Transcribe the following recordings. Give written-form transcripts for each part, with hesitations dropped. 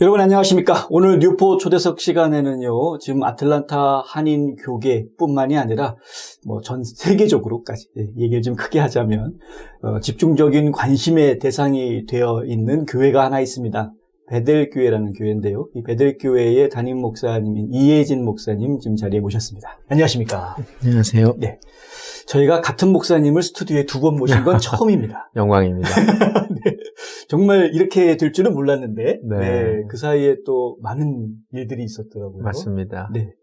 여러분 안녕하십니까? 오늘 뉴포 초대석 시간에는요, 지금 아틀란타 한인교계뿐만이 아니라 전 세계적으로까지 얘기를 좀 크게 하자면 집중적인 관심의 대상이 되어 있는 교회가 하나 있습니다. 베델교회라는 교회인데요. 이 베델교회의 담임 목사님인 이혜진 목사님 지금 자리에 모셨습니다. 안녕하십니까? 안녕하세요. 네, 저희가 같은 목사님을 스튜디오에 두 번 모신 건 처음입니다. 영광입니다. 네, 정말 이렇게 될 줄은 몰랐는데 네. 그 사이에 또 많은 일들이 있었더라고요. 맞습니다. 네,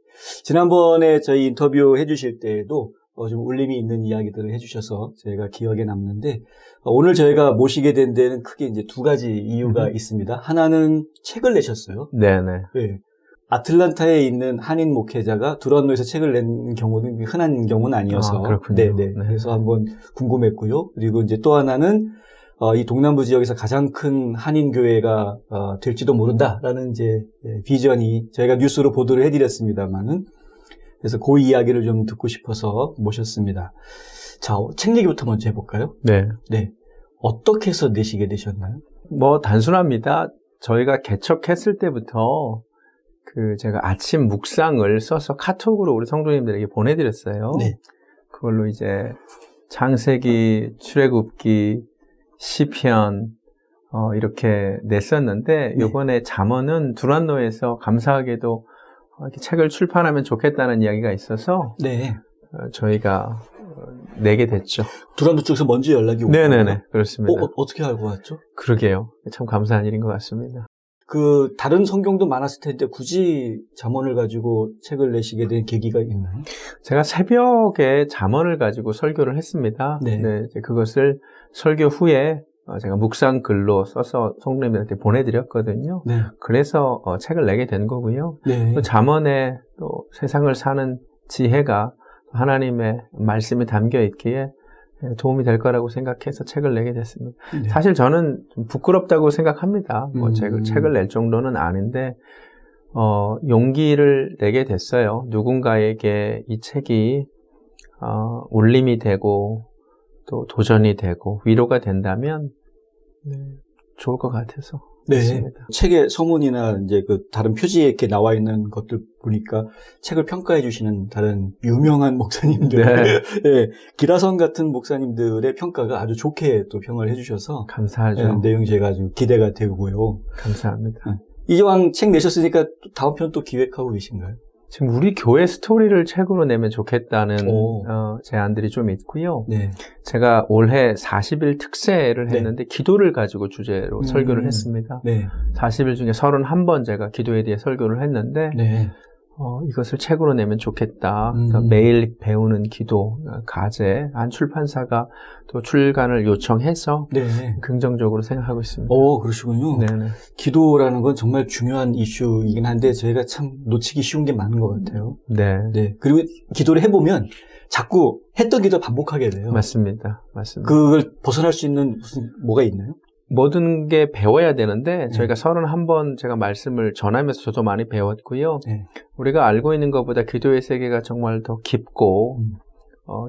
지난번에 저희 인터뷰 해주실 때에도 좀 울림이 있는 이야기들을 해주셔서 저희가 기억에 남는데 오늘 저희가 모시게 된 데는 크게 이제 두 가지 이유가 있습니다. 하나는 책을 내셨어요. 네네. 네. 아틀란타에 있는 한인 목회자가 두란노에서 책을 낸 경우는 흔한 경우는 아니어서. 그렇군요. 네네. 네. 그래서 한번 궁금했고요. 그리고 이제 또 하나는 이 동남부 지역에서 가장 큰 한인 교회가 될지도 모른다라는 이제 비전이 저희가 뉴스로 보도를 해드렸습니다만은, 그래서 그 이야기를 좀 듣고 싶어서 모셨습니다. 자, 책 얘기부터 먼저 해볼까요? 네. 네. 어떻게 해서 내시게 되셨나요? 단순합니다. 저희가 개척했을 때부터 제가 아침 묵상을 써서 카톡으로 우리 성도님들에게 보내드렸어요. 네. 그걸로 이제 창세기, 출애굽기, 시편, 이렇게 냈었는데, 네. 이번에 잠언은 두란노에서 감사하게도 이렇게 책을 출판하면 좋겠다는 이야기가 있어서, 네. 저희가 내게 됐죠. 두란노 쪽에서 먼저 연락이 오고. 네네네. 그렇습니다. 어떻게 알고 왔죠? 그러게요. 참 감사한 일인 것 같습니다. 다른 성경도 많았을 텐데 굳이 잠언을 가지고 책을 내시게 된 계기가 있나요? 제가 새벽에 잠언을 가지고 설교를 했습니다. 네. 이제 그것을 설교 후에 제가 묵상 글로 써서 성도님들한테 보내드렸거든요. 네. 그래서 책을 내게 된 거고요. 네. 또 잠언에 또 세상을 사는 지혜가 하나님의 말씀이 담겨 있기에 도움이 될 거라고 생각해서 책을 내게 됐습니다. 네. 사실 저는 좀 부끄럽다고 생각합니다. 책을 낼 정도는 아닌데, 용기를 내게 됐어요. 누군가에게 이 책이, 울림이 되고, 또 도전이 되고, 위로가 된다면, 좋을 것 같아서. 네. 했습니다. 책의 서문이나 이제 다른 표지에 이렇게 나와 있는 것들 보니까 책을 평가해 주시는 다른 유명한 목사님들, 네. 기라성 같은 목사님들의 평가가 아주 좋게 또 평을 해 주셔서. 감사하죠. 내용이 제가 아주 기대가 되고요. 감사합니다. 이왕 책 내셨으니까 또 다음 편 또 기획하고 계신가요? 지금 우리 교회 스토리를 책으로 내면 좋겠다는 오. 제안들이 좀 있고요. 네. 제가 올해 40일 특세를 네. 했는데 기도를 가지고 주제로 설교를 했습니다. 네. 40일 중에 31번 제가 기도에 대해 설교를 했는데 네. 이것을 책으로 내면 좋겠다. 그래서 매일 배우는 기도, 과제, 한 출판사가 또 출간을 요청해서 네. 긍정적으로 생각하고 있습니다. 그러시군요. 네네. 기도라는 건 정말 중요한 이슈이긴 한데 저희가 참 놓치기 쉬운 게 많은 것 같아요. 네. 네. 그리고 기도를 해보면 자꾸 했던 기도 반복하게 돼요. 맞습니다. 그걸 벗어날 수 있는 뭐가 있나요? 모든 게 배워야 되는데 저희가 31번 제가 말씀을 전하면서 저도 많이 배웠고요. 네. 우리가 알고 있는 것보다 기도의 세계가 정말 더 깊고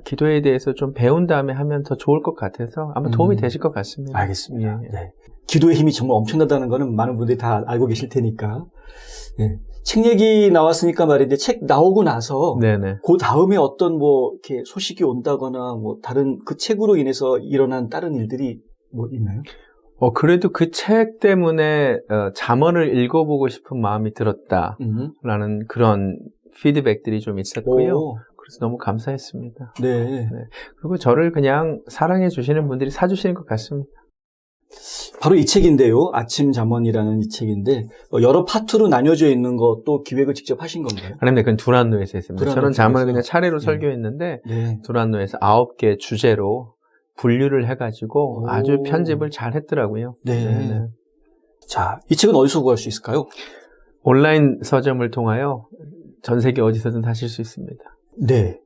기도에 대해서 좀 배운 다음에 하면 더 좋을 것 같아서 아마 도움이 되실 것 같습니다. 알겠습니다. 예. 네. 기도의 힘이 정말 엄청나다는 거는 많은 분들이 다 알고 계실 테니까. 네. 책 얘기 나왔으니까 말인데 책 나오고 나서 네네. 그 다음에 어떤 이렇게 소식이 온다거나 다른 그 책으로 인해서 일어난 다른 일들이 있나요? 그래도 그 책 때문에 잠언을 읽어보고 싶은 마음이 들었다라는 그런 피드백들이 좀 있었고요. 그래서 너무 감사했습니다. 네. 그리고 저를 그냥 사랑해 주시는 분들이 사주시는 것 같습니다. 바로 이 책인데요. 아침 잠언이라는 이 책인데 여러 파트로 나뉘어져 있는 것도 기획을 직접 하신 건가요? 아닙니다. 그건 두란노에서 했습니다. 저는 잠언을 그냥 차례로 설교했는데 네. 두란노에서 9개 주제로 분류를 해가지고 아주 편집을 잘 했더라고요. 네. 자, 이 책은 어디서 구할 수 있을까요? 온라인 서점을 통하여 전 세계 어디서든 사실 수 있습니다. 네.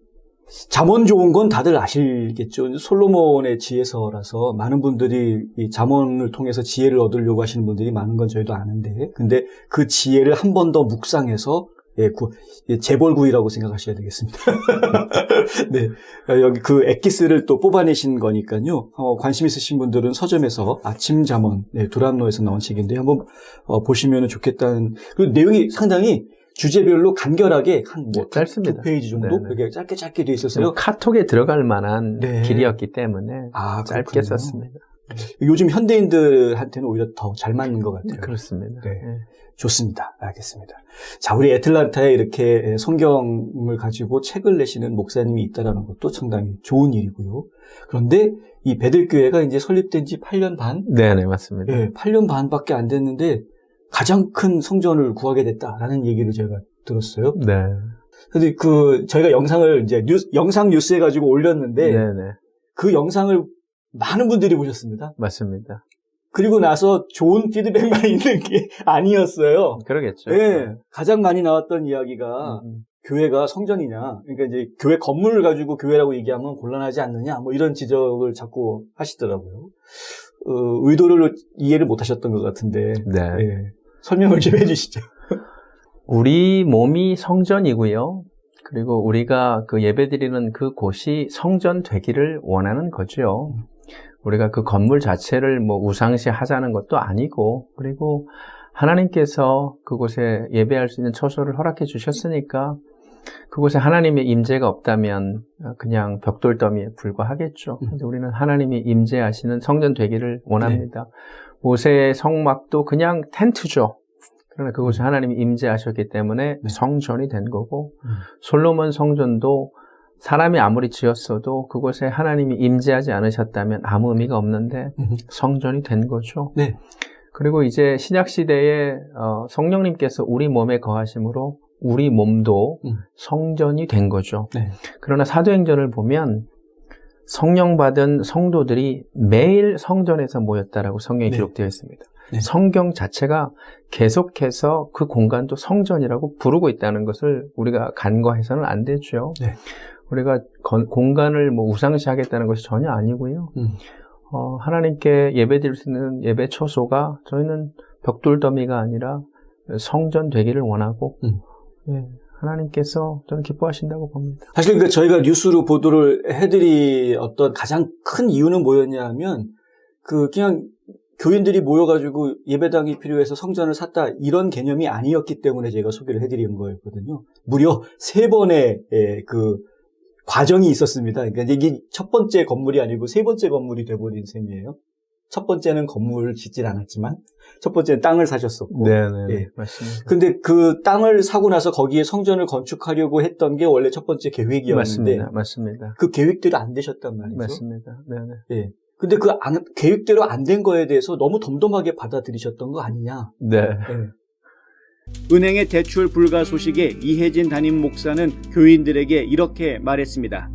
잠언 좋은 건 다들 아시겠죠. 솔로몬의 지혜서라서 많은 분들이 이 잠언을 통해서 지혜를 얻으려고 하시는 분들이 많은 건 저희도 아는데, 근데 그 지혜를 한 번 더 묵상해서 재벌구이라고 생각하셔야 되겠습니다. 네. 여기 그 엑기스를 또 뽑아내신 거니까요. 관심 있으신 분들은 서점에서 아침 잠언, 두란노에서 나온 책인데 한번 보시면 좋겠다는, 그 내용이 상당히 주제별로 간결하게 짧습니다. 2페이지 정도? 그게 짧게 되어 있었어요. 카톡에 들어갈 만한 길이었기 때문에 짧게 그렇군요. 썼습니다. 요즘 현대인들한테는 오히려 더 잘 맞는 것 같아요. 그렇습니다. 네. 좋습니다. 알겠습니다. 자, 우리 애틀란타에 이렇게 성경을 가지고 책을 내시는 목사님이 있다는 것도 상당히 좋은 일이고요. 그런데 이 베들교회가 이제 설립된 지 8년 반? 네네, 맞습니다. 8년 반밖에 안 됐는데 가장 큰 성전을 구하게 됐다라는 얘기를 제가 들었어요. 네. 근데 저희가 영상을 이제 영상 뉴스에 가지고 올렸는데 네네. 그 영상을 많은 분들이 보셨습니다. 맞습니다. 그리고 나서 좋은 피드백만 있는 게 아니었어요. 그러겠죠. 네. 가장 많이 나왔던 이야기가 교회가 성전이냐. 그러니까 이제 교회 건물을 가지고 교회라고 얘기하면 곤란하지 않느냐. 뭐 이런 지적을 자꾸 하시더라고요. 의도를 이해를 못 하셨던 것 같은데. 네. 설명을 좀 해주시죠. 우리 몸이 성전이고요. 그리고 우리가 그 예배드리는 그 곳이 성전 되기를 원하는 거죠. 우리가 그 건물 자체를 뭐 우상시 하자는 것도 아니고, 그리고 하나님께서 그곳에 예배할 수 있는 처소를 허락해 주셨으니까 그곳에 하나님의 임재가 없다면 그냥 벽돌더미에 불과하겠죠. 근데 우리는 하나님이 임재하시는 성전 되기를 원합니다. 모세의 성막도 그냥 텐트죠. 그러나 그곳에 하나님이 임재하셨기 때문에 성전이 된 거고, 솔로몬 성전도 사람이 아무리 지었어도 그곳에 하나님이 임재하지 않으셨다면 아무 의미가 없는데 성전이 된 거죠. 네. 그리고 이제 신약 시대에 성령님께서 우리 몸에 거하심으로 우리 몸도 성전이 된 거죠. 네. 그러나 사도행전을 보면 성령 받은 성도들이 매일 성전에서 모였다라고 성경에 기록되어 있습니다. 네. 성경 자체가 계속해서 그 공간도 성전이라고 부르고 있다는 것을 우리가 간과해서는 안 되죠. 네. 우리가 공간을 뭐 우상시하겠다는 것이 전혀 아니고요. 하나님께 예배드릴 수 있는 예배 처소가 저희는 벽돌더미가 아니라 성전 되기를 원하고 하나님께서 저는 기뻐하신다고 봅니다. 사실 그러니까 저희가 뉴스로 보도를 해드리 어떤 가장 큰 이유는 뭐였냐면 그냥 교인들이 모여가지고 예배당이 필요해서 성전을 샀다 이런 개념이 아니었기 때문에 제가 소개를 해드린 거였거든요. 무려 3번의 그 과정이 있었습니다. 그러니까 이게 첫 번째 건물이 아니고 3번째 건물이 돼버린 셈이에요. 첫 번째는 건물을 짓질 않았지만 첫 번째는 땅을 사셨었고. 네네. 맞습니다. 근데 그 땅을 사고 나서 거기에 성전을 건축하려고 했던 게 원래 첫 번째 계획이었는데. 맞습니다. 그 계획대로 안 되셨단 말이죠. 맞습니다. 네네. 예. 근데 그 계획대로 안 된 거에 대해서 너무 덤덤하게 받아들이셨던 거 아니냐. 네. 은행의 대출 불가 소식에 이혜진 담임 목사는 교인들에게 이렇게 말했습니다.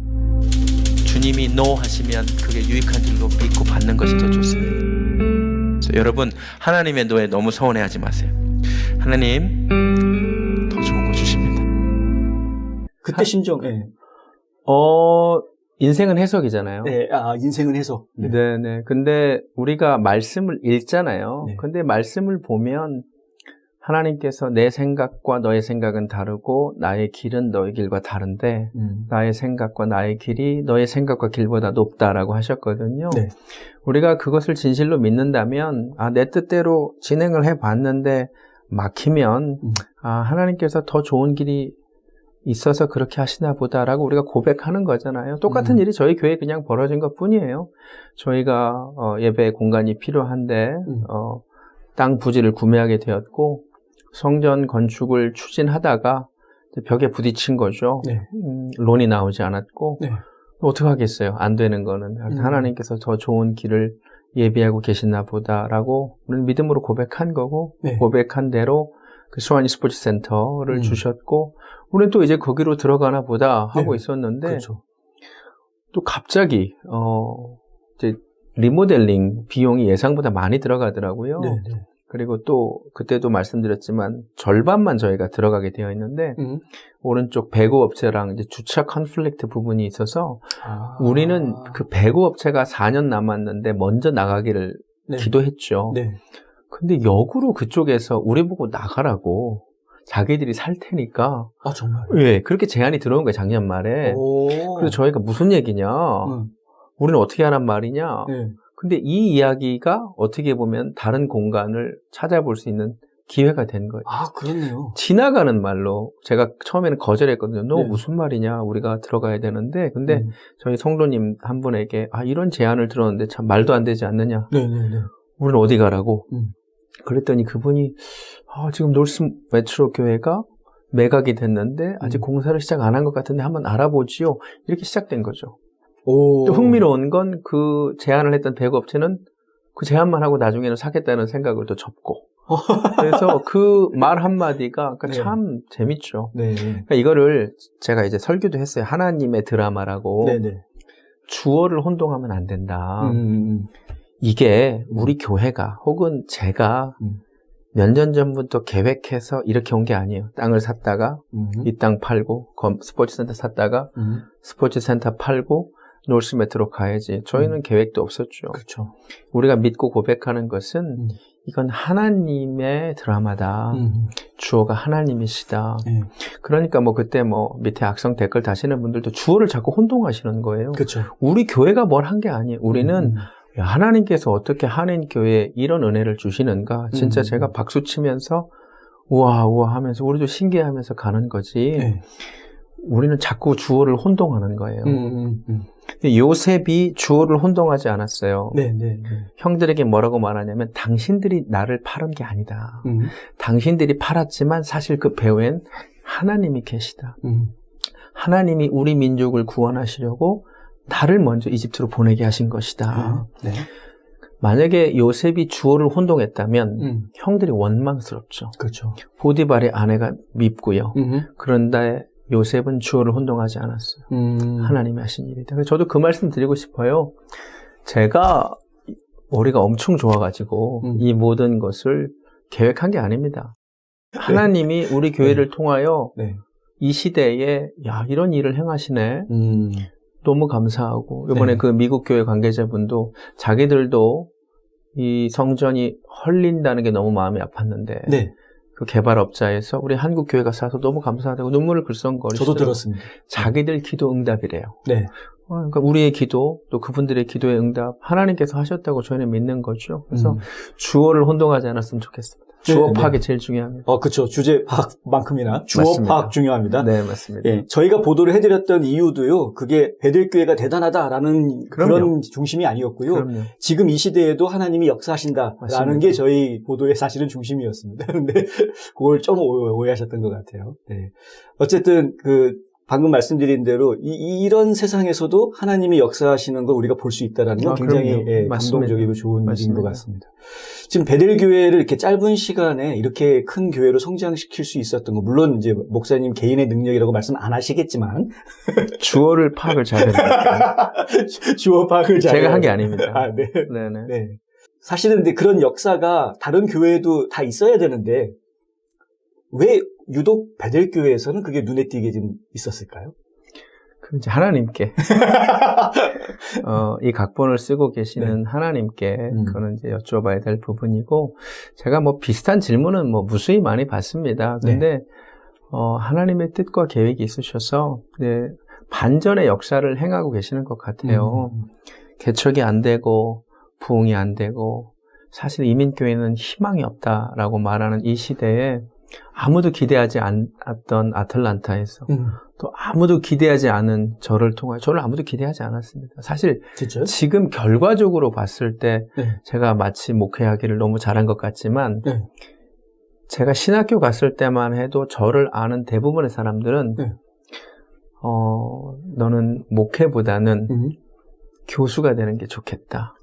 주님이 NO 하시면 그게 유익한 일로 믿고 받는 것이 더 좋습니다. 그래서 여러분 하나님의 NO에 너무 서운해하지 마세요. 하나님 더 좋은 거 주십니다. 그때 심정. 인생은 해석이잖아요. 네, 인생은 해석. 네네. 근데 우리가 말씀을 읽잖아요. 네. 근데 말씀을 보면 하나님께서 내 생각과 너의 생각은 다르고 나의 길은 너의 길과 다른데 나의 생각과 나의 길이 너의 생각과 길보다 높다라고 하셨거든요. 네. 우리가 그것을 진실로 믿는다면 내 뜻대로 진행을 해봤는데 막히면 하나님께서 더 좋은 길이 있어서 그렇게 하시나 보다라고 우리가 고백하는 거잖아요. 똑같은 일이 저희 교회에 그냥 벌어진 것 뿐이에요. 저희가 예배 공간이 필요한데 땅 부지를 구매하게 되었고 성전 건축을 추진하다가 벽에 부딪힌 거죠. 네. 론이 나오지 않았고 어떻게 하겠어요. 안 되는 거는. 하나님께서 더 좋은 길을 예비하고 계시나 보다라고 우리는 믿음으로 고백한 거고 고백한 대로 그 수완이 스포츠 센터를 주셨고 우리는 또 이제 거기로 들어가나 보다 하고 있었는데 그렇죠. 또 갑자기 이제 리모델링 비용이 예상보다 많이 들어가더라고요. 그리고 또 그때도 말씀드렸지만 절반만 저희가 들어가게 되어 있는데 오른쪽 배구 업체랑 이제 주차 컨플릭트 부분이 있어서 우리는 그 배구 업체가 4년 남았는데 먼저 나가기를 기도했죠. 근데 역으로 그쪽에서 우리 보고 나가라고 자기들이 살 테니까. 아, 정말. 예, 그렇게 제안이 들어온 거예요, 작년 말에. 그래서 저희가 무슨 얘기냐? 우리는 어떻게 하란 말이냐? 네. 근데 이 이야기가 어떻게 보면 다른 공간을 찾아볼 수 있는 기회가 된 거예요. 아, 그렇네요. 지나가는 말로 제가 처음에는 거절했거든요. 너 네. 무슨 말이냐? 우리가 들어가야 되는데. 근데 저희 성도님 한 분에게 이런 제안을 들었는데 참 말도 안 되지 않느냐? 네네네. 우리는 어디 가라고? 그랬더니 그분이 지금 놀스 메트로 교회가 매각이 됐는데 아직 공사를 시작 안 한 것 같은데 한번 알아보지요. 이렇게 시작된 거죠. 또 흥미로운 건 그 제안을 했던 배구업체는 그 제안만 하고 나중에는 사겠다는 생각을 또 접고. 그래서 그 말 한마디가 그러니까 네. 참 재밌죠. 네. 그러니까 이거를 제가 이제 설교도 했어요. 하나님의 드라마라고. 네네. 주어를 혼동하면 안 된다. 이게 우리 교회가 혹은 제가 몇 년 전부터 계획해서 이렇게 온 게 아니에요. 땅을 샀다가 이 땅 팔고 스포츠센터 샀다가 스포츠센터 팔고 놀스메트로 가야지. 저희는 계획도 없었죠. 그렇죠. 우리가 믿고 고백하는 것은 이건 하나님의 드라마다. 주어가 하나님이시다. 그러니까 그때 밑에 악성 댓글 다시는 분들도 주어를 자꾸 혼동하시는 거예요. 그렇죠. 우리 교회가 뭘 한 게 아니에요. 우리는 야, 하나님께서 어떻게 한인교회에 이런 은혜를 주시는가. 진짜 제가 박수 치면서 우와 하면서 우리도 신기해하면서 가는 거지. 네. 우리는 자꾸 주어를 혼동하는 거예요. 요셉이 주어를 혼동하지 않았어요. 네. 형들에게 뭐라고 말하냐면 당신들이 나를 팔은 게 아니다. 당신들이 팔았지만 사실 그 배후엔 하나님이 계시다. 하나님이 우리 민족을 구원하시려고 나를 먼저 이집트로 보내게 하신 것이다. 네. 만약에 요셉이 주어를 혼동했다면 형들이 원망스럽죠. 그렇죠. 보디발의 아내가 밉고요. 그런데 요셉은 주어를 혼동하지 않았어요. 하나님이 하신 일이다. 그래서 저도 그 말씀 드리고 싶어요. 제가 머리가 엄청 좋아가지고 이 모든 것을 계획한 게 아닙니다. 하나님이 우리 교회를 통하여 이 시대에 이런 일을 행하시네. 너무 감사하고 이번에 그 미국 교회 관계자분도 자기들도 이 성전이 헐린다는 게 너무 마음이 아팠는데 그 개발업자에서 우리 한국 교회가 사서 너무 감사하다고 눈물을 글썽거리시더라고요. 저도 들었습니다. 자기들 기도 응답이래요. 네. 그러니까 우리의 기도 또 그분들의 기도의 응답 하나님께서 하셨다고 저희는 믿는 거죠. 그래서 주어를 혼동하지 않았으면 좋겠습니다. 주어 파악이 제일 중요합니다. 그렇죠. 주제 파악만큼이나 주어 맞습니다. 파악 중요합니다. 네, 맞습니다. 예, 저희가 보도를 해드렸던 이유도요. 그게 베들교회가 대단하다라는 그런 중심이 아니었고요. 그럼요. 지금 이 시대에도 하나님이 역사하신다라는 맞습니다. 게 저희 보도의 사실은 중심이었습니다. 그런데 그걸 좀 오해하셨던 것 같아요. 네. 어쨌든 방금 말씀드린 대로 이런 세상에서도 하나님이 역사하시는 걸 우리가 볼 수 있다는 건 굉장히 감동적이고 좋은 일인 것 같습니다. 지금 베델교회를 이렇게 짧은 시간에 이렇게 큰 교회로 성장시킬 수 있었던 거, 물론 이제 목사님 개인의 능력이라고 말씀 안 하시겠지만 주어를 파악을 잘해야 주어 파악을 잘 제가 한 게 아닙니다. 네. 네네. 네. 사실은 근데 그런 역사가 다른 교회도 다 있어야 되는데 왜 유독 베델교회에서는 그게 눈에 띄게 좀 있었을까요? 그 이제 하나님께 이 각본을 쓰고 계시는 하나님께 그거는 이제 여쭤봐야 될 부분이고 제가 비슷한 질문은 무수히 많이 받습니다. 근데 하나님의 뜻과 계획이 있으셔서 반전의 역사를 행하고 계시는 것 같아요. 개척이 안 되고 부흥이 안 되고 사실 이민교회는 희망이 없다라고 말하는 이 시대에 아무도 기대하지 않았던 아틀란타에서 또 아무도 기대하지 않은 저를 통하여 저를 아무도 기대하지 않았습니다. 사실 진짜요? 지금 결과적으로 봤을 때 제가 마치 목회하기를 너무 잘한 것 같지만 제가 신학교 갔을 때만 해도 저를 아는 대부분의 사람들은 너는 목회보다는 교수가 되는 게 좋겠다.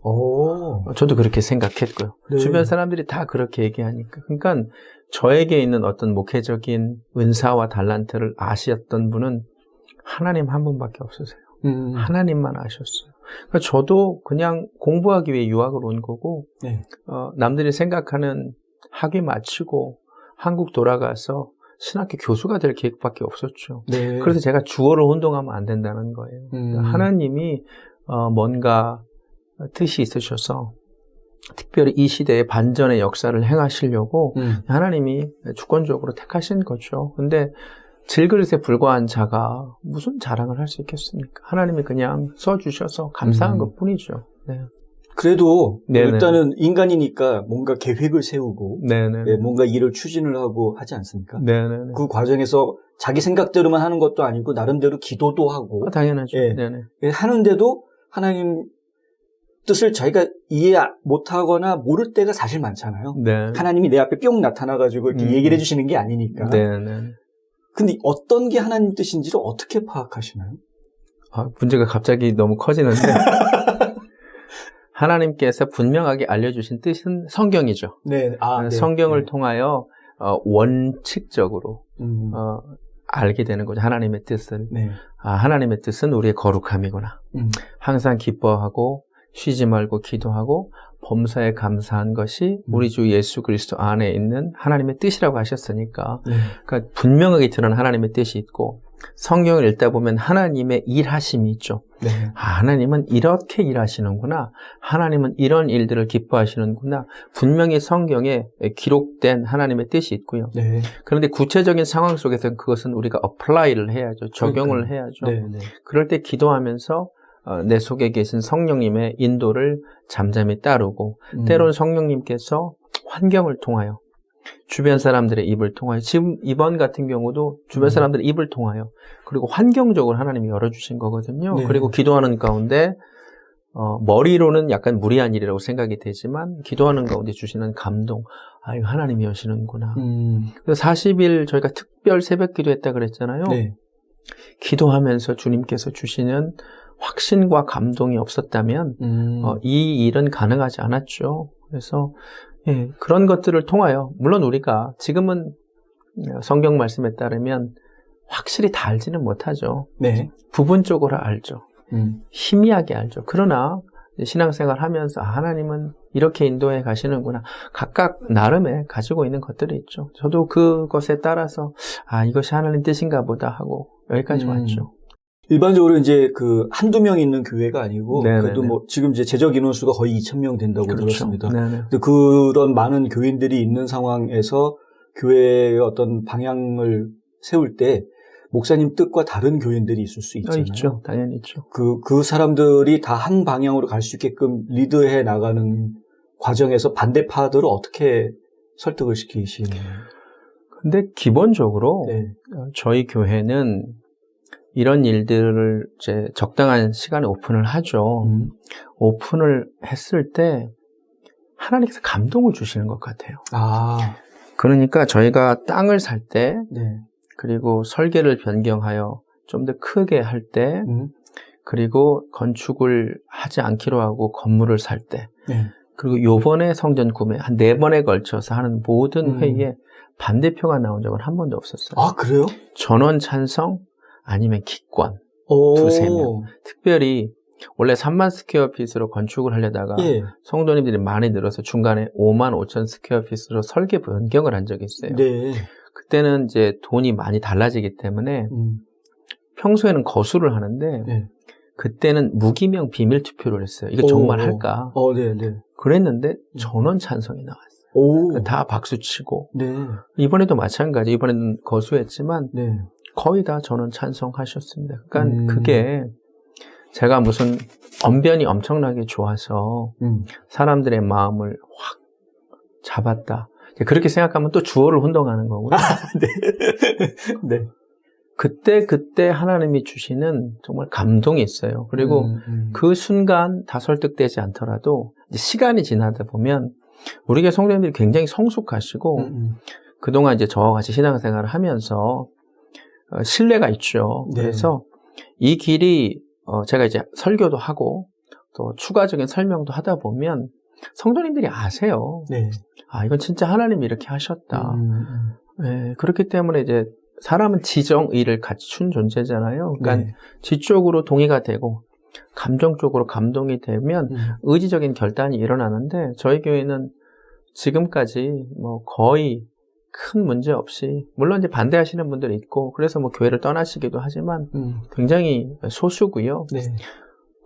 저도 그렇게 생각했고요. 주변 사람들이 다 그렇게 얘기하니까. 그러니까 저에게 있는 어떤 목회적인 은사와 달란트를 아셨던 분은 하나님 한 분밖에 없으세요. 하나님만 아셨어요. 그러니까 저도 그냥 공부하기 위해 유학을 온 거고 남들이 생각하는 학위 마치고 한국 돌아가서 신학교 교수가 될 계획밖에 없었죠. 그래서 제가 주어를 혼동하면 안 된다는 거예요. 그러니까 하나님이 뭔가 뜻이 있으셔서 특별히 이 시대의 반전의 역사를 행하시려고 하나님이 주권적으로 택하신 거죠. 근데 질그릇에 불과한 자가 무슨 자랑을 할 수 있겠습니까? 하나님이 그냥 써주셔서 감사한 것뿐이죠. 네. 그래도 네네. 일단은 인간이니까 뭔가 계획을 세우고 네네. 예, 뭔가 일을 추진을 하고 하지 않습니까? 네네. 그 과정에서 자기 생각대로만 하는 것도 아니고 나름대로 기도도 하고 당연하죠. 예. 네네. 예, 하는데도 하나님 뜻을 자기가 이해 못하거나 모를 때가 사실 많잖아요. 네. 하나님이 내 앞에 뿅 나타나가지고 이렇게 얘기를 해주시는 게 아니니까. 네네. 근데 어떤 게 하나님 뜻인지를 어떻게 파악하시나요? 문제가 갑자기 너무 커지는데 하나님께서 분명하게 알려주신 뜻은 성경이죠. 네. 네. 성경을 통하여 원칙적으로 알게 되는 거죠. 하나님의 뜻을. 네. 하나님의 뜻은 우리의 거룩함이구나. 항상 기뻐하고 쉬지 말고 기도하고 범사에 감사한 것이 우리 주 예수 그리스도 안에 있는 하나님의 뜻이라고 하셨으니까 그러니까 분명하게 드러난 하나님의 뜻이 있고 성경을 읽다 보면 하나님의 일하심이 있죠. 네. 하나님은 이렇게 일하시는구나. 하나님은 이런 일들을 기뻐하시는구나. 분명히 성경에 기록된 하나님의 뜻이 있고요. 네. 그런데 구체적인 상황 속에서 그것은 우리가 apply를 해야죠. 적용을 그러니까요. 해야죠. 네, 네. 그럴 때 기도하면서 내 속에 계신 성령님의 인도를 잠잠히 따르고 때로는 성령님께서 환경을 통하여 주변 사람들의 입을 통하여 지금 이번 같은 경우도 주변 사람들의 입을 통하여 그리고 환경적으로 하나님이 열어주신 거거든요. 네. 그리고 그리고 기도하는 가운데 머리로는 약간 무리한 일이라고 생각이 되지만 기도하는 가운데 주시는 감동 이거 하나님이 여시는구나. 그래서 40일 저희가 특별 새벽 기도했다 그랬잖아요. 네. 기도하면서 주님께서 주시는 확신과 감동이 없었다면 이 일은 가능하지 않았죠. 그래서 그런 것들을 통하여 물론 우리가 지금은 성경 말씀에 따르면 확실히 다 알지는 못하죠. 네. 부분적으로 알죠. 희미하게 알죠. 그러나 신앙생활 하면서 하나님은 이렇게 인도해 가시는구나. 각각 나름의 가지고 있는 것들이 있죠. 저도 그것에 따라서 이것이 하나님 뜻인가 보다 하고 여기까지 왔죠. 일반적으로 이제 한두 명 있는 교회가 아니고 네네네. 그래도 뭐 지금 이제 제적 인원수가 거의 2,000명 된다고 그렇죠. 들었습니다. 네네. 근데 그런 많은 교인들이 있는 상황에서 교회의 어떤 방향을 세울 때 목사님 뜻과 다른 교인들이 있을 수 있잖아요. 있죠. 당연히 있죠. 그 사람들이 다 한 방향으로 갈 수 있게끔 리드해 나가는 과정에서 반대파들을 어떻게 설득을 시키시나요? 근데 기본적으로 네. 저희 교회는 이런 일들을 이제 적당한 시간에 오픈을 하죠. 오픈을 했을 때 하나님께서 감동을 주시는 것 같아요. 그러니까 저희가 땅을 살 때, 네. 그리고 설계를 변경하여 좀 더 크게 할 때, 그리고 건축을 하지 않기로 하고 건물을 살 때, 네. 그리고 요번에 성전 구매 한 4번에 걸쳐서 하는 모든 회의에 반대표가 나온 적은 한 번도 없었어요. 그래요? 전원 찬성 아니면 기권 오. 2-3명. 특별히 원래 3만 스퀘어핏으로 건축을 하려다가 성도님들이 많이 늘어서 중간에 5만 5천 스퀘어핏으로 설계 변경을 한 적이 있어요. 네. 그때는 이제 돈이 많이 달라지기 때문에 평소에는 거수를 하는데 그때는 무기명 비밀 투표를 했어요. 이거 정말 할까? 네. 그랬는데 전원 찬성이 나왔어요. 오. 다 박수치고. 네. 이번에도 마찬가지. 이번에는 거수했지만 네. 거의 다 전원 찬성하셨습니다. 그러니까 그게 제가 무슨 언변이 엄청나게 좋아서 사람들의 마음을 확 잡았다. 그렇게 생각하면 또 주어를 혼동하는 거고요. 네. 네. 그때 하나님이 주시는 정말 감동이 있어요. 그리고 그 순간 다 설득되지 않더라도 이제 시간이 지나다 보면 우리가 성도님들이 굉장히 성숙하시고 그동안 이제 저와 같이 신앙생활을 하면서 신뢰가 있죠. 네. 그래서 이 길이 제가 이제 설교도 하고 또 추가적인 설명도 하다 보면 성도님들이 아세요. 네. 이건 진짜 하나님이 이렇게 하셨다. 네, 그렇기 때문에 이제 사람은 지정의를 갖춘 존재잖아요. 그러니까 지적으로 동의가 되고 감정적으로 감동이 되면 의지적인 결단이 일어나는데 저희 교회는 지금까지 뭐 거의 큰 문제 없이 물론 이제 반대하시는 분들이 있고 그래서 뭐 교회를 떠나시기도 하지만 굉장히 소수고요. 네.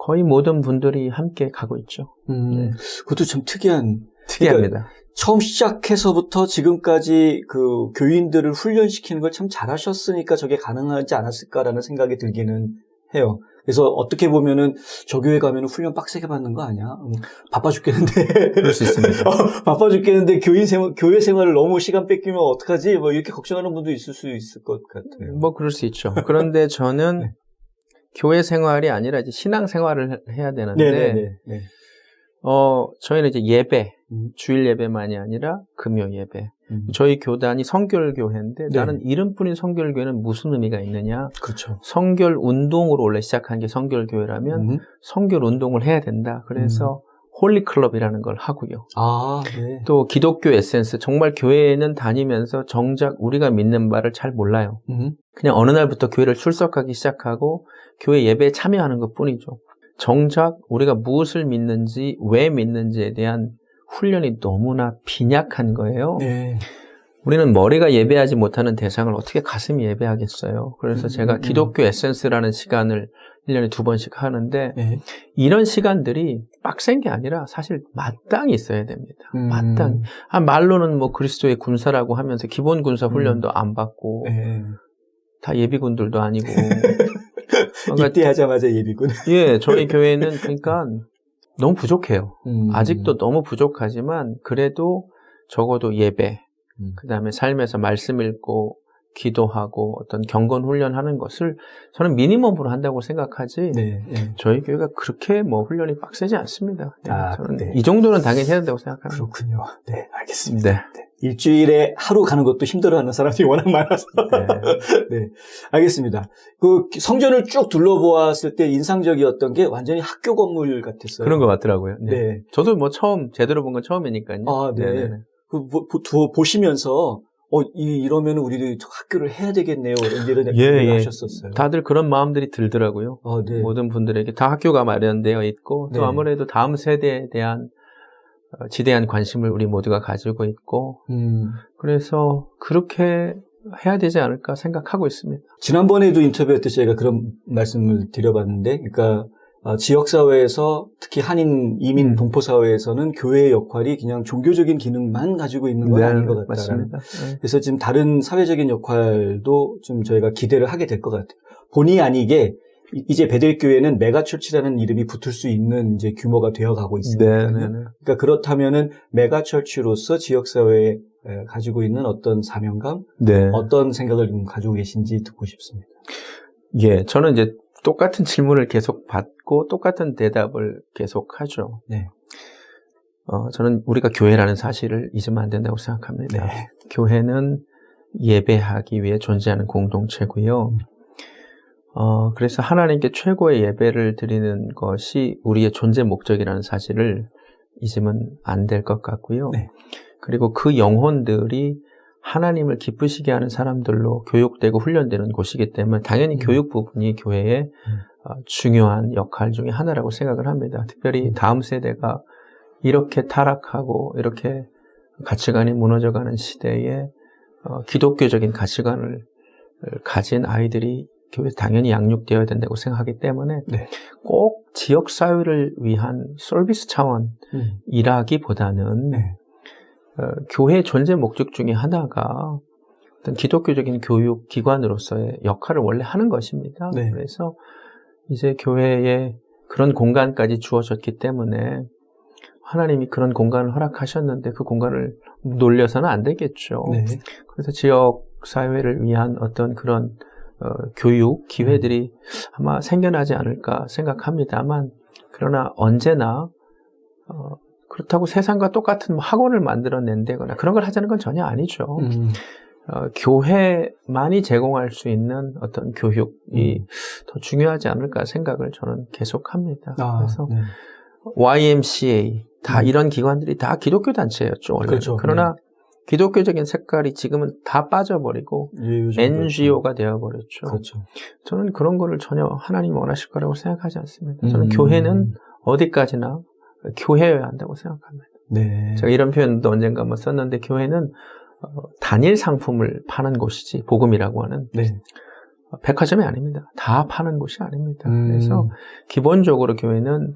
거의 모든 분들이 함께 가고 있죠. 네. 그것도 참 특이합니다. 그러니까 처음 시작해서부터 지금까지 그 교인들을 훈련시키는 걸 참 잘하셨으니까 저게 가능하지 않았을까라는 생각이 들기는 해요. 그래서 어떻게 보면은 저 교회 가면은 훈련 빡세게 받는 거 아니야? 바빠 죽겠는데. 그럴 수 있습니다. 바빠 죽겠는데 교회 생활을 너무 시간 뺏기면 어떡하지? 뭐 이렇게 걱정하는 분도 있을 수 있을 것 같아요. 뭐 그럴 수 있죠. 그런데 저는 네. 교회 생활이 아니라 이제 신앙 생활을 해야 되는데, 네네네. 저희는 이제 예배, 주일 예배만이 아니라 금요 예배. 저희 교단이 성결교회인데 네. 나는 이름뿐인 성결교회는 무슨 의미가 있느냐? 그렇죠. 성결 운동으로 원래 시작한 게 성결교회라면 성결 운동을 해야 된다. 그래서 홀리클럽이라는 걸 하고요. 아, 네. 또 기독교 에센스, 정말 교회에는 다니면서 정작 우리가 믿는 바를 잘 몰라요. 그냥 어느 날부터 교회를 출석하기 시작하고 교회 예배에 참여하는 것 뿐이죠. 정작 우리가 무엇을 믿는지, 왜 믿는지에 대한 훈련이 너무나 빈약한 거예요. 네. 우리는 머리가 예배하지 못하는 대상을 어떻게 가슴이 예배하겠어요. 그래서 제가 기독교 에센스라는 시간을 1년에 2번씩 하는데 네. 이런 시간들이 빡센 게 아니라 사실 마땅히 있어야 됩니다. 마땅히. 말로는 뭐 그리스도의 군사라고 하면서 기본 군사 훈련도 안 받고 네. 다 예비군들도 아니고 입대하자마자 예비군. 예, 저희 교회는 그러니까 너무 부족해요. 아직도 너무 부족하지만 그래도 적어도 예배, 그 다음에 삶에서 말씀 읽고 기도하고 어떤 경건 훈련하는 것을 저는 미니멈으로 한다고 생각하지 네, 네. 저희 교회가 그렇게 뭐 훈련이 빡세지 않습니다. 네, 저는 네. 이 정도는 당연히 해야 된다고 생각합니다. 그렇군요. 네, 알겠습니다. 네. 네. 일주일에 하루 가는 것도 힘들어하는 사람이 워낙 많아서. 네. 네, 알겠습니다. 그 성전을 쭉 둘러보았을 때 인상적이었던 게 완전히 학교 건물 같았어요. 그런 것 같더라고요. 네. 네. 저도 뭐 제대로 본 건 처음이니까요. 아, 네. 네네. 보시면서 이러면 우리도 학교를 해야 되겠네요. 이런 예, 얘기를 예. 하셨었어요. 다들 그런 마음들이 들더라고요. 아, 네. 모든 분들에게 다 학교가 마련되어 있고 또 네. 아무래도 다음 세대에 대한 지대한 관심을 우리 모두가 가지고 있고 그래서 그렇게 해야 되지 않을까 생각하고 있습니다. 지난번에도 인터뷰할 때 저희가 그런 말씀을 드려봤는데, 그러니까 지역사회에서 특히 한인 이민 동포사회에서는 교회의 역할이 그냥 종교적인 기능만 가지고 있는 건 아닌 것 같다. 맞습니다. 네. 그래서 지금 다른 사회적인 역할도 좀 저희가 기대를 하게 될 것 같아요. 본의 아니게 이제 베델교회는 메가처치라는 이름이 붙을 수 있는 이제 규모가 되어가고 있습니다. 그러니까 그렇다면은 메가처치로서 지역사회에 가지고 있는 어떤 사명감, 네. 어떤 생각을 가지고 계신지 듣고 싶습니다. 예, 저는 이제 똑같은 질문을 계속 받고 똑같은 대답을 계속 하죠. 네. 저는 우리가 교회라는 사실을 잊으면 안 된다고 생각합니다. 네. 교회는 예배하기 위해 존재하는 공동체고요. 그래서 하나님께 최고의 예배를 드리는 것이 우리의 존재 목적이라는 사실을 잊으면 안 될 것 같고요. 네. 그리고 그 영혼들이 하나님을 기쁘시게 하는 사람들로 교육되고 훈련되는 곳이기 때문에 당연히 교육 부분이 교회의 중요한 역할 중에 하나라고 생각을 합니다. 특별히 다음 세대가 이렇게 타락하고 이렇게 가치관이 무너져가는 시대에 기독교적인 가치관을 가진 아이들이 교회에서 당연히 양육되어야 된다고 생각하기 때문에 네. 꼭 지역사회를 위한 서비스 차원이라기보다는 네. 교회의 존재 목적 중에 하나가 어떤 기독교적인 교육 기관으로서의 역할을 원래 하는 것입니다. 네. 그래서 이제 교회에 그런 공간까지 주어졌기 때문에 하나님이 그런 공간을 허락하셨는데 그 공간을 놀려서는 안 되겠죠. 네. 그래서 지역 사회를 위한 어떤 그런 교육 기회들이 아마 생겨나지 않을까 생각합니다만 그러나 언제나 그렇다고 세상과 똑같은 학원을 만들어낸다거나 그런 걸 하자는 건 전혀 아니죠. 교회만이 제공할 수 있는 어떤 교육이 더 중요하지 않을까 생각을 저는 계속합니다. 그래서 네. YMCA 다 이런 기관들이 다 기독교 단체였죠. 원래는. 그렇죠. 그러나 기독교적인 색깔이 지금은 다 빠져버리고 예, NGO가 되어버렸죠. 그렇죠. 저는 그런 거를 전혀 하나님이 원하실 거라고 생각하지 않습니다. 저는 교회는 어디까지나 교회여야 한다고 생각합니다. 네. 제가 이런 표현도 언젠가 한번 썼는데 교회는 단일 상품을 파는 곳이지 복음이라고 하는 네. 백화점이 아닙니다. 다 파는 곳이 아닙니다. 그래서 기본적으로 교회는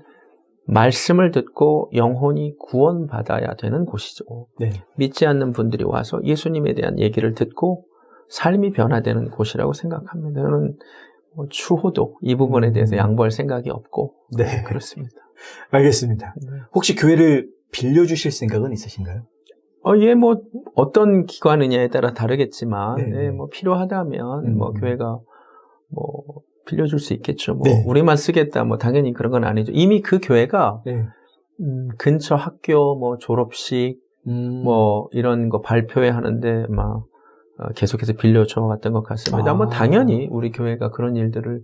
말씀을 듣고 영혼이 구원받아야 되는 곳이죠. 네. 믿지 않는 분들이 와서 예수님에 대한 얘기를 듣고 삶이 변화되는 곳이라고 생각합니다. 저는 뭐 추호도 이 부분에 대해서 양보할 생각이 없고 네. 그렇습니다. 알겠습니다. 혹시 교회를 빌려주실 생각은 있으신가요? 예, 뭐 어떤 기관이냐에 따라 다르겠지만, 네. 예, 뭐 필요하다면 뭐 교회가 뭐 빌려줄 수 있겠죠. 뭐 네. 우리만 쓰겠다, 뭐 당연히 그런 건 아니죠. 이미 그 교회가 네. 근처 학교 뭐 졸업식 뭐 이런 거 발표회 하는데 막 계속해서 빌려줘 왔던 것 같습니다. 뭐 당연히 우리 교회가 그런 일들을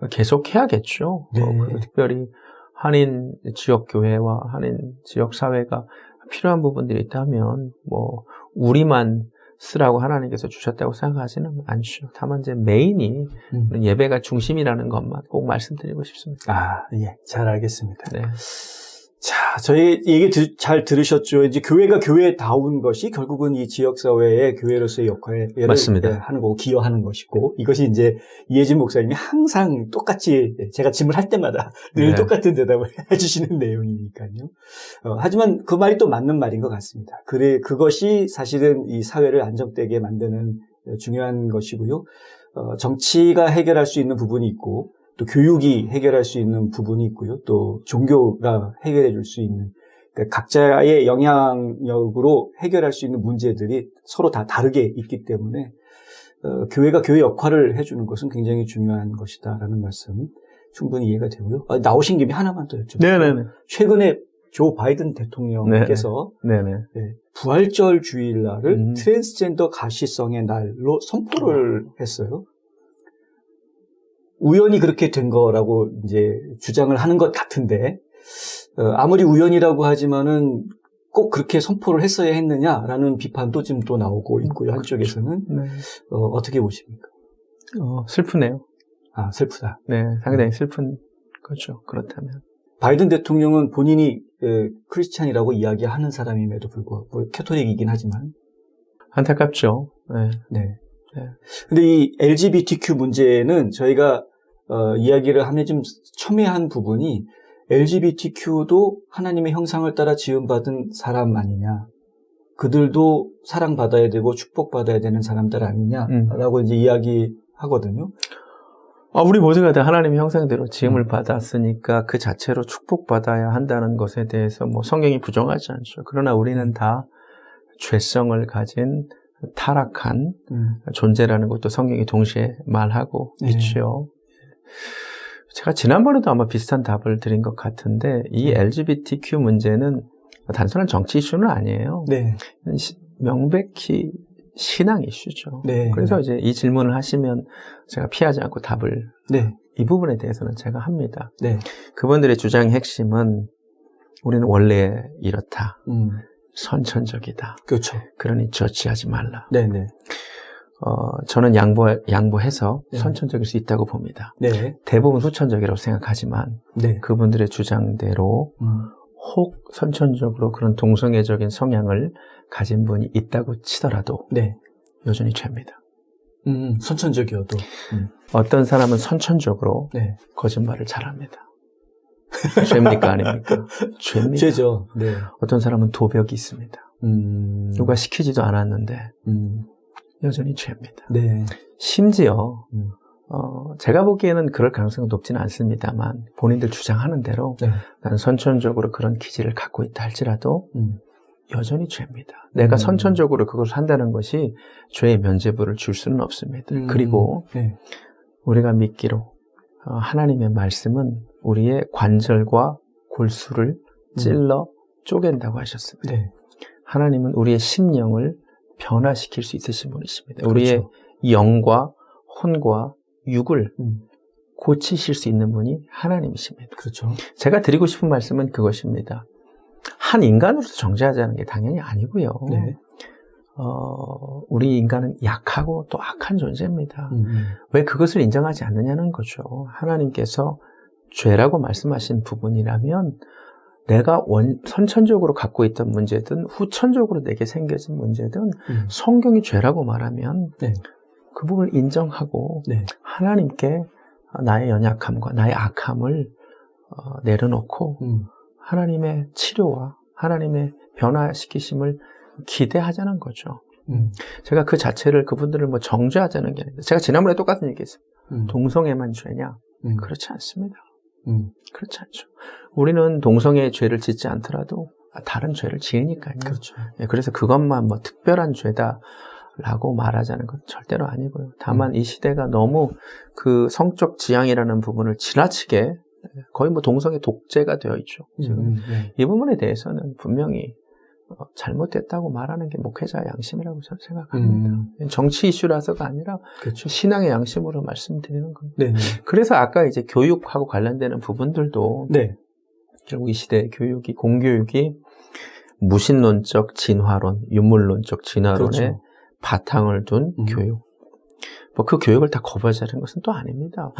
계속 해야겠죠. 네. 특별히 한인 지역 교회와 한인 지역 사회가 필요한 부분들이 있다면 뭐 우리만 쓰라고 하나님께서 주셨다고 생각하지는 않죠. 다만 이제 메인이 예배가 중심이라는 것만 꼭 말씀드리고 싶습니다. 예, 잘 알겠습니다. 네. 자, 저희 얘기 잘 들으셨죠? 이제 교회가 교회다운 것이 결국은 이 지역사회의 교회로서의 역할을 맞습니다. 하는 거고, 기여하는 것이고, 이것이 이제 이혜진 목사님이 항상 똑같이 제가 질문할 때마다 늘 네. 똑같은 대답을 해주시는 내용이니까요. 하지만 그 말이 또 맞는 말인 것 같습니다. 그것이 사실은 이 사회를 안정되게 만드는 중요한 것이고요. 정치가 해결할 수 있는 부분이 있고, 또 교육이 해결할 수 있는 부분이 있고요. 또 종교가 해결해 줄 수 있는, 그러니까 각자의 영향력으로 해결할 수 있는 문제들이 서로 다 다르게 있기 때문에 교회가 교회 역할을 해주는 것은 굉장히 중요한 것이다라는 말씀 충분히 이해가 되고요. 나오신 김에 하나만 더 여쭤볼게요. 네네네. 최근에 조 바이든 대통령께서 네네. 부활절 주일날을 트랜스젠더 가시성의 날로 선포를 했어요. 우연히 그렇게 된 거라고 이제 주장을 하는 것 같은데, 아무리 우연이라고 하지만은 꼭 그렇게 선포를 했어야 했느냐라는 비판도 지금 또 나오고 있고요. 한쪽에서는. 네. 어떻게 보십니까? 슬프네요. 슬프다. 네, 상당히 슬픈 거죠. 그렇다면. 바이든 대통령은 본인이 크리스찬이라고 이야기하는 사람임에도 불구하고, 뭐 캐토릭이긴 하지만. 안타깝죠. 네. 네. 근데 이 LGBTQ 문제는 저희가 이야기를 하면 좀 첨예한 부분이 LGBTQ도 하나님의 형상을 따라 지음받은 사람 아니냐. 그들도 사랑받아야 되고 축복받아야 되는 사람들 아니냐라고 이제 이야기하거든요. 우리 모두가 다 하나님의 형상대로 지음을 받았으니까 그 자체로 축복받아야 한다는 것에 대해서 뭐 성경이 부정하지 않죠. 그러나 우리는 다 죄성을 가진 타락한 존재라는 것도 성경이 동시에 말하고 있죠. 제가 지난번에도 아마 비슷한 답을 드린 것 같은데 이 LGBTQ 문제는 단순한 정치 이슈는 아니에요. 네. 명백히 신앙 이슈죠. 네. 그래서 이제 이 질문을 하시면 제가 피하지 않고 답을 이 부분에 대해서는 제가 합니다. 네. 그분들의 주장의 핵심은 우리는 원래 이렇다. 선천적이다. 그렇죠. 그러니 저지하지 말라. 네네. 저는 양보해서 선천적일 수 있다고 봅니다. 네. 대부분 후천적이라고 생각하지만 그분들의 주장대로 혹 선천적으로 그런 동성애적인 성향을 가진 분이 있다고 치더라도 여전히 죄입니다. 선천적이어도. 어떤 사람은 선천적으로 거짓말을 잘합니다. 죄입니까? 아닙니까? 죄입니다. 죄죠. 네. 어떤 사람은 도벽이 있습니다. 누가 시키지도 않았는데 여전히 죄입니다. 네. 심지어 제가 보기에는 그럴 가능성은 높지는 않습니다만 본인들 주장하는 대로 나는 선천적으로 그런 기질을 갖고 있다 할지라도 여전히 죄입니다. 내가 선천적으로 그걸 한다는 것이 죄의 면죄부를 줄 수는 없습니다. 그리고 우리가 믿기로 하나님의 말씀은 우리의 관절과 골수를 찔러 쪼갠다고 하셨습니다. 하나님은 우리의 심령을 변화시킬 수 있으신 분이십니다. 그렇죠. 우리의 영과 혼과 육을 고치실 수 있는 분이 하나님이십니다. 그렇죠. 제가 드리고 싶은 말씀은 그것입니다. 한 인간으로서 정죄하자는 게 당연히 아니고요. 우리 인간은 약하고 또 악한 존재입니다. 왜 그것을 인정하지 않느냐는 거죠. 하나님께서 죄라고 말씀하신 부분이라면 내가 선천적으로 갖고 있던 문제든 후천적으로 내게 생겨진 문제든 성경이 죄라고 말하면 그 부분을 인정하고 네. 하나님께 나의 연약함과 나의 악함을 내려놓고 하나님의 치료와 하나님의 변화시키심을 기대하자는 거죠. 제가 그 자체를 그분들을 뭐 정죄하자는 게 아니라 제가 지난번에 똑같은 얘기했어요. 동성애만 죄냐? 그렇지 않습니다. 그렇지 않죠. 우리는 동성애의 죄를 짓지 않더라도 다른 죄를 지으니까요. 그렇죠. 그래서 그것만 뭐 특별한 죄다라고 말하자는 건 절대로 아니고요. 다만 이 시대가 너무 그 성적 지향이라는 부분을 지나치게 거의 뭐 동성애 독재가 되어 있죠. 지금 이 부분에 대해서는 분명히 잘못됐다고 말하는 게 목회자의 양심이라고 저는 생각합니다. 정치 이슈라서가 아니라 그렇죠. 신앙의 양심으로 말씀드리는 겁니다. 네. 그래서 아까 이제 교육하고 관련되는 부분들도 네. 결국 이 시대의 교육이 공교육이 무신론적 진화론, 유물론적 진화론에 그렇죠. 바탕을 둔 교육. 뭐 그 교육을 다 거부하자는 것은 또 아닙니다.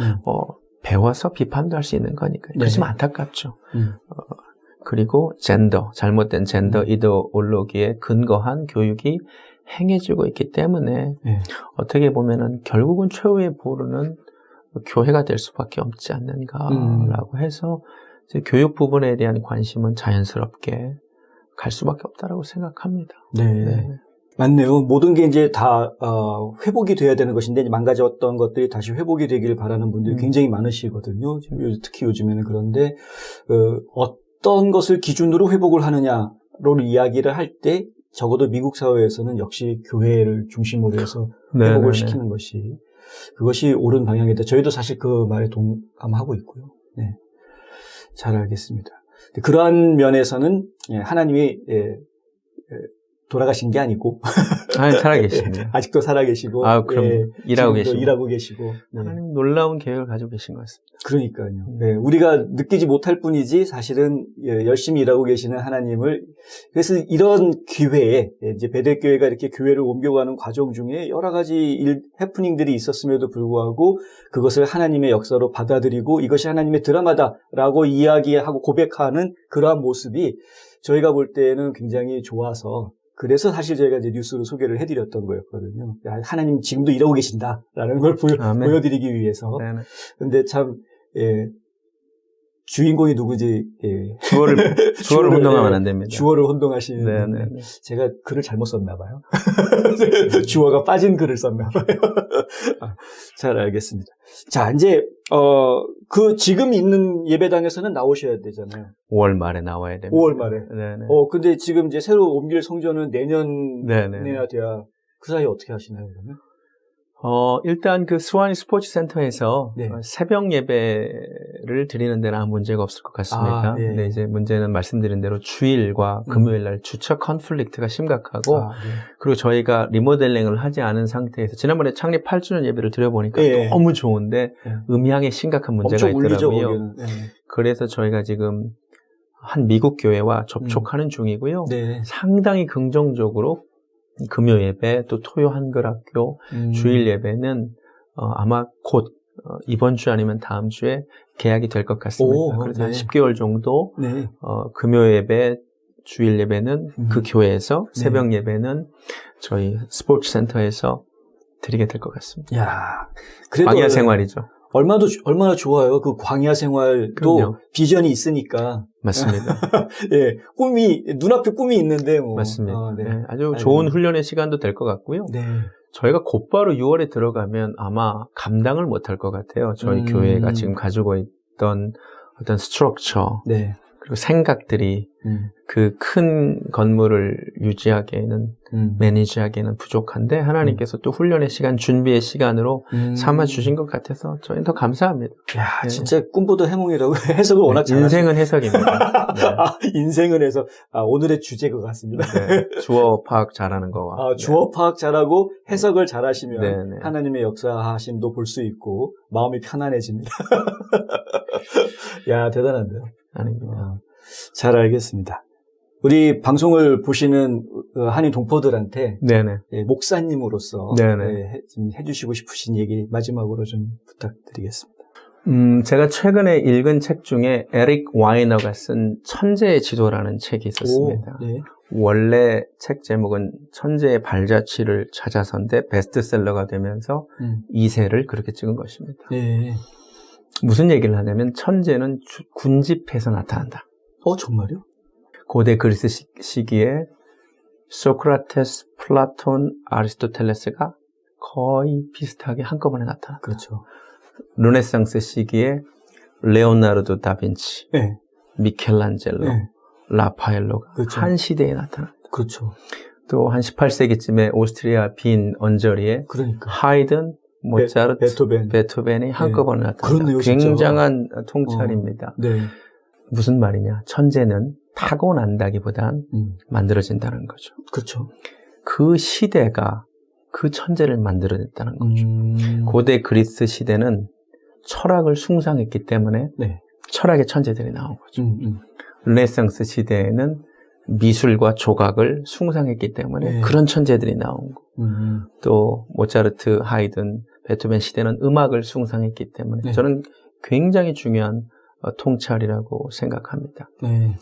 배워서 비판도 할 수 있는 거니까요. 그렇지만 안타깝죠. 그리고 잘못된 젠더 이데올로기에 근거한 교육이 행해지고 있기 때문에 어떻게 보면은 결국은 최후의 보루는 교회가 될 수밖에 없지 않는가라고 해서 이제 교육 부분에 대한 관심은 자연스럽게 갈 수밖에 없다라고 생각합니다. 네. 맞네요. 모든 게 이제 다 회복이 돼야 되는 것인데 이제 망가졌던 것들이 다시 회복이 되길 바라는 분들이 굉장히 많으시거든요. 특히 요즘에는. 그런데 어떤 것을 기준으로 회복을 하느냐로 이야기를 할 때 적어도 미국 사회에서는 역시 교회를 중심으로 해서 회복을 시키는 것이 그것이 옳은 방향이다. 저희도 사실 그 말에 동감하고 있고요. 네. 잘 알겠습니다. 그러한 면에서는 하나님이 돌아가신 게 아니고 살아계십니다. 아직도 살아계시고 그럼 일하고 계시고 하나님 놀라운 계획을 가지고 계신 것 같습니다. 그러니까요. 네, 우리가 느끼지 못할 뿐이지 사실은 열심히 일하고 계시는 하나님을 그래서 이런 기회에 이제 베델교회가 이렇게 교회를 옮겨가는 과정 중에 여러 가지 해프닝들이 있었음에도 불구하고 그것을 하나님의 역사로 받아들이고 이것이 하나님의 드라마다라고 이야기하고 고백하는 그러한 모습이 저희가 볼 때는 굉장히 좋아서 그래서 사실 저희가 이제 뉴스로 소개를 해드렸던 거였거든요. 하나님 지금도 이러고 계신다라는 걸 보여드리기 위해서. 그런데 참 주인공이 누구지? 주어를 혼동하면 안 됩니다. 주어를 혼동하시는. 제가 글을 잘못 썼나 봐요. 주어가 빠진 글을 썼나 봐요. 잘 알겠습니다. 자, 이제 지금 있는 예배당에서는 나오셔야 되잖아요. 5월 말에 나와야 됩니다. 5월 말에. 근데 지금 이제 새로 옮길 성전은 내년에야 돼야 그 사이에 어떻게 하시나요, 그러면? 일단 그 스와니 스포츠 센터에서 새벽 예배를 드리는 데는 아무 문제가 없을 것 같습니다. 근데 이제 문제는 말씀드린 대로 주일과 금요일 날 주차 컨플릭트가 심각하고 그리고 저희가 리모델링을 하지 않은 상태에서 지난번에 창립 8주년 예배를 드려보니까 너무 좋은데 음향에 심각한 문제가 있더라고요. 그래서 저희가 지금 한 미국 교회와 접촉하는 중이고요. 상당히 긍정적으로 금요 예배 또 토요 한글학교 주일 예배는 아마 곧 이번 주 아니면 다음 주에 계약이 될 것 같습니다. 그래서 한 10개월 정도 금요 예배 주일 예배는 그 교회에서 새벽 예배는 저희 스포츠 센터에서 드리게 될 것 같습니다. 야, 그래도 광야 생활이죠. 얼마나 좋아요. 그 광야 생활도 그럼요. 비전이 있으니까. 맞습니다. 눈앞에 꿈이 있는데 뭐. 맞습니다. 아주 좋은 훈련의 시간도 될 것 같고요. 저희가 곧바로 6월에 들어가면 아마 감당을 못할 것 같아요. 저희 교회가 지금 가지고 있던 어떤 스트럭처 그리고 생각들이 그 큰 건물을 유지하기에는 매니지하기에는 부족한데 하나님께서 또 훈련의 시간, 준비의 시간으로 삼아주신 것 같아서 저희는 더 감사합니다. 야, 진짜 꿈보다 해몽이라고 해석을 워낙 잘하시고. 인생은 해석입니다. 인생은 해석. 오늘의 주제 것 같습니다. 주어 파악 잘하는 거와. 주어 파악 잘하고 해석을 잘하시면 하나님의 역사하심도 볼 수 있고 마음이 편안해집니다. 야, 대단한데요. 아닙니다. 잘 알겠습니다. 우리 방송을 보시는 한인 동포들한테 목사님으로서 좀 해주시고 싶으신 얘기 마지막으로 좀 부탁드리겠습니다. 제가 최근에 읽은 책 중에 에릭 와이너가 쓴 천재의 지도라는 책이 있었습니다. 원래 책 제목은 천재의 발자취를 찾아서인데 베스트셀러가 되면서 2세를 그렇게 찍은 것입니다. 네. 무슨 얘기를 하냐면 천재는 군집해서 나타난다. 정말요? 고대 그리스 시기에 소크라테스, 플라톤, 아리스토텔레스가 거의 비슷하게 한꺼번에 나타났다. 그렇죠. 르네상스 시기에 레오나르도 다빈치, 네. 미켈란젤로, 네. 라파엘로가 그렇죠. 한 시대에 나타났다. 그렇죠. 또 한 18세기쯤에 오스트리아 빈 언저리에 그러니까. 하이든, 모차르트, 베토벤이 한꺼번에 나타났다. 그렇네요, 진짜. 굉장한 통찰입니다. 네. 무슨 말이냐? 천재는 타고난다기보단 만들어진다는 거죠. 그렇죠. 그 시대가 그 천재를 만들어냈다는 거죠. 고대 그리스 시대는 철학을 숭상했기 때문에 네. 철학의 천재들이 나온 거죠. 르네상스 시대에는 미술과 조각을 숭상했기 때문에 네. 그런 천재들이 나온 거. 또 모차르트, 하이든, 베토벤 시대는 음악을 숭상했기 때문에 네. 저는 굉장히 중요한 통찰이라고 생각합니다. 네.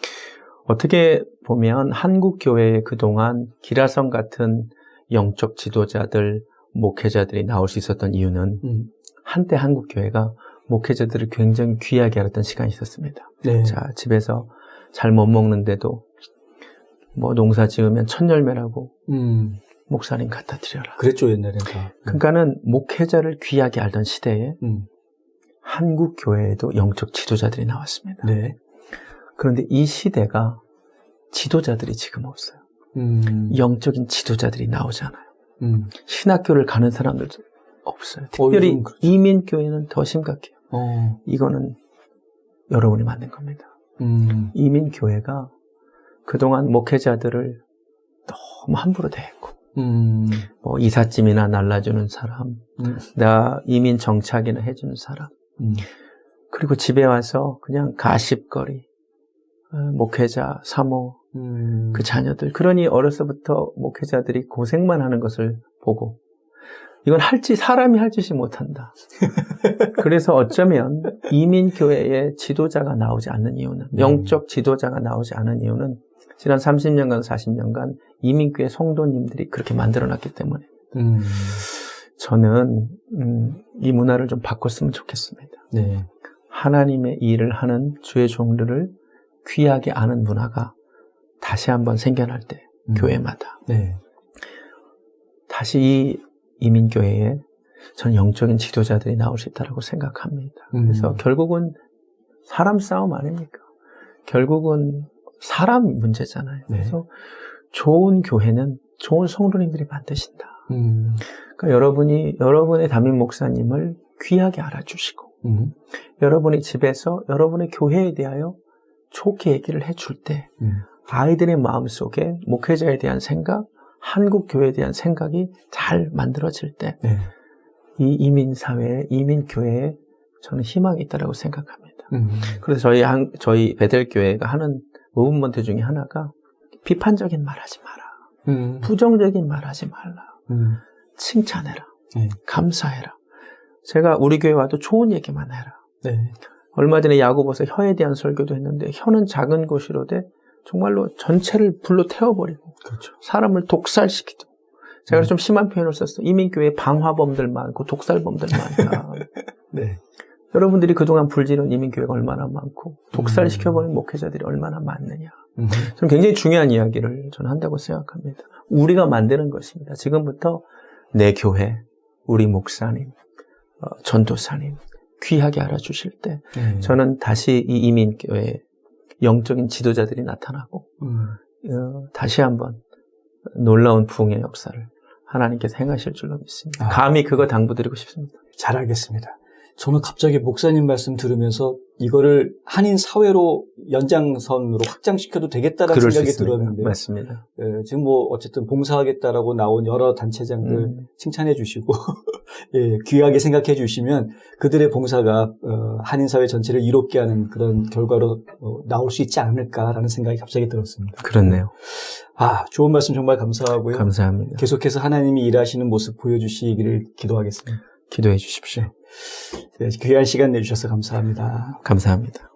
어떻게 보면 한국 교회에 그동안 기라성 같은 영적 지도자들, 목회자들이 나올 수 있었던 이유는 한때 한국 교회가 목회자들을 굉장히 귀하게 알았던 시간이 있었습니다. 네. 자, 집에서 잘 못 먹는데도 뭐 농사 지으면 첫 열매라고 목사님 갖다 드려라. 그랬죠, 옛날엔 다. 그러니까는 목회자를 귀하게 알던 시대에 한국 교회에도 영적 지도자들이 나왔습니다. 네. 그런데 이 시대가 지도자들이 지금 없어요. 영적인 지도자들이 나오지 않아요. 신학교를 가는 사람들도 없어요. 특별히 그렇죠. 이민교회는 더 심각해요. 이거는 여러분이 만든 겁니다. 이민교회가 그동안 목회자들을 너무 함부로 대했고 뭐 이삿짐이나 날라주는 사람, 나 이민 정착이나 해주는 사람, 그리고 집에 와서 그냥 가십거리, 목회자, 사모, 그 자녀들. 그러니 어려서부터 목회자들이 고생만 하는 것을 보고 이건 사람이 할 짓이 못한다. 그래서 어쩌면 이민교회에 지도자가 나오지 않는 이유는, 영적 지도자가 나오지 않은 이유는 지난 30년간, 40년간 이민교회 성도님들이 그렇게 만들어놨기 때문에 저는 이 문화를 좀 바꿨으면 좋겠습니다. 네. 하나님의 일을 하는 주의 종들을 귀하게 아는 문화가 다시 한번 생겨날 때 교회마다 네. 다시 이 이민교회에 전 영적인 지도자들이 나올 수 있다고 생각합니다. 그래서 결국은 사람 싸움 아닙니까? 결국은 사람 문제잖아요. 네. 그래서 좋은 교회는 좋은 성도님들이 만드신다. 그러니까 여러분의 담임 목사님을 귀하게 알아주시고 여러분이 집에서 여러분의 교회에 대하여 좋게 얘기를 해줄 때 아이들의 마음속에 목회자에 대한 생각, 한국 교회에 대한 생각이 잘 만들어질 때 이 이민사회에, 이민교회에 저는 희망이 있다고 생각합니다. 그래서 저희 베델교회가 하는 무브먼트 중에 하나가 비판적인 말 하지 마라. 부정적인 말 하지 말라. 칭찬해라. 감사해라. 제가 우리 교회 와도 좋은 얘기만 해라. 네. 얼마 전에 야고보서 혀에 대한 설교도 했는데 혀는 작은 곳이로되 정말로 전체를 불로 태워버리고 그렇죠. 사람을 독살시키고 제가 좀 심한 표현을 썼어요. 이민교회에 방화범들 많고 독살범들 많다. 네. 여러분들이 그동안 불지른 이민교회가 얼마나 많고 독살시켜버린 목회자들이 얼마나 많느냐. 저는 굉장히 중요한 이야기를 저는 한다고 생각합니다. 우리가 만드는 것입니다. 지금부터 내 교회, 우리 목사님, 전도사님 귀하게 알아주실 때 저는 다시 이 이민교회에 영적인 지도자들이 나타나고 다시 한번 놀라운 부흥의 역사를 하나님께서 행하실 줄로 믿습니다. 감히 그거 당부드리고 싶습니다. 잘 알겠습니다. 저는 갑자기 목사님 말씀 들으면서 이거를 한인 사회로 연장선으로 확장시켜도 되겠다라는 생각이 들었는데 맞습니다. 지금 뭐 어쨌든 봉사하겠다라고 나온 여러 단체장들 칭찬해 주시고 예, 귀하게 생각해 주시면 그들의 봉사가 한인 사회 전체를 이롭게 하는 그런 결과로 나올 수 있지 않을까라는 생각이 갑자기 들었습니다. 그렇네요. 좋은 말씀 정말 감사하고요. 감사합니다. 계속해서 하나님이 일하시는 모습 보여주시기를 기도하겠습니다. 기도해 주십시오. 네, 귀한 시간 내주셔서 감사합니다. 감사합니다.